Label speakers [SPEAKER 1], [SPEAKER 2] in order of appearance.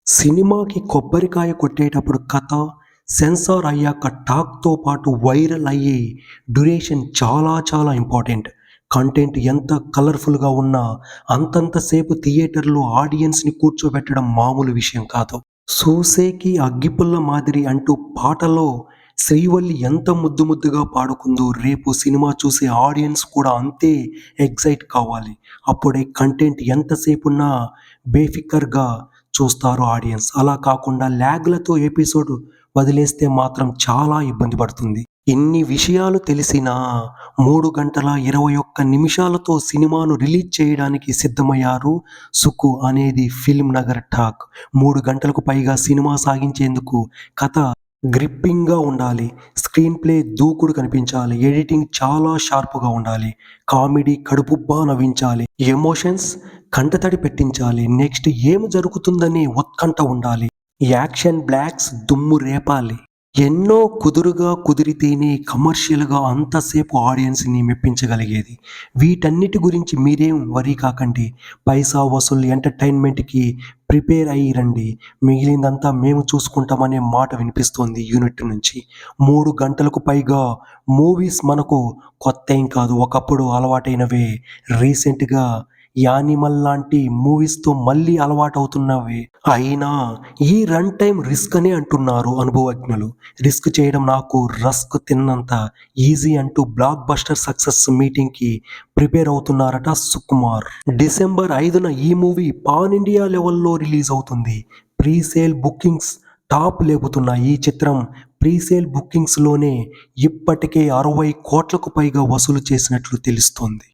[SPEAKER 1] సినిమాకి కొబ్బరికాయ కొట్టేటప్పుడు కథ, సెన్సార్ అయ్యాక టాక్‌తో పాటు వైరల్ అయ్యే డ్యూరేషన్ చాలా ఇంపార్టెంట్. కంటెంట్ ఎంత కలర్‌ఫుల్‌గా ఉన్నా అంతంత సేపు థియేటర్‌లో ఆడియన్స్‌ని కూర్చోబెట్టడం మామూలు విషయం కాదు. 'సూసేకి అగ్గిపుల్ల మాదిరి' అంటూ పాటలో శ్రీవల్లి ఎంత ముద్దుగా పాడుకుందో రేపు సినిమా చూసే ఆడియన్స్ కూడా అంతే ఎక్సైట్ కావాలి. అప్పుడే కంటెంట్ ఎంతసేపున్నా బేఫికర్‌గా చూస్తారు ఆడియన్స్. అలా కాకుండా ల్యాగ్‌లతో ఎపిసోడ్ వదిలేస్తే మాత్రం చాలా ఇబ్బంది పడుతుంది. ఇన్ని విషయాలు తెలిసినా 3 గంటల 21 నిమిషాలతో సినిమాను రిలీజ్ చేయడానికి సిద్ధమయ్యారు 'సుకు' అనేది ఫిల్మ్ నగర్ టాక్. 3 గంటలకు పైగా సినిమా సాగించేందుకు కథ గ్రిప్పింగ్‌గా ఉండాలి. స్క్రీన్ ప్లే దూకుడు కనిపించాలి. ఎడిటింగ్ చాలా షార్ప్‌గా ఉండాలి. కామెడీ కడుపుబ్బా నవ్వించాలి. ఎమోషన్స్ కంటతడి పెట్టించాలి. నెక్స్ట్ ఏం జరుగుతుందనే ఉత్కంఠ ఉండాలి. యాక్షన్ బ్లాక్స్ దుమ్ము రేపాలి. ఎన్నో కుదిరితేనే కమర్షియల్‌గా అంతసేపు ఆడియన్స్‌ని మెప్పించగలిగేది. వీటన్నిటి గురించి మీరేం వరీ కాకండి. పైసా వసూలు ఎంటర్‌టైన్‌మెంట్‌కి ప్రిపేర్ అయ్యి రండి. మిగిలిందంతా మేము చూసుకుంటామనే మాట వినిపిస్తోంది యూనిట్ నుంచి. 3 గంటలకు పైగా మూవీస్ మనకు కొత్తేం కాదు. ఒకప్పుడు అలవాటైనవే. రీసెంట్‌గా 'యానిమల్' లాంటి మూవీస్‌తో మళ్ళీ అలవాటవుతున్నవే. అయినా ఈ రన్ టైమ్ రిస్క్ అనే అంటున్నారు అనుభవజ్ఞులు. రిస్క్ చేయడం నాకు రస్క్ తిన్నంత ఈజీ అంటూ బ్లాక్ బస్టర్ సక్సెస్ మీటింగ్‌కి ప్రిపేర్ అవుతున్నారట సుకుమార్. డిసెంబర్ 5న ఈ మూవీ పాన్ ఇండియా లెవెల్‌లో రిలీజ్ అవుతుంది. ప్రీ సేల్ బుకింగ్స్ టాప్ లేపుతున్నాయి. ఈ చిత్రం ప్రీ సేల్ బుకింగ్స్‌లోనే ఇప్పటికే 60 కోట్లకు పైగా వసూలు చేసినట్లు తెలుస్తోంది.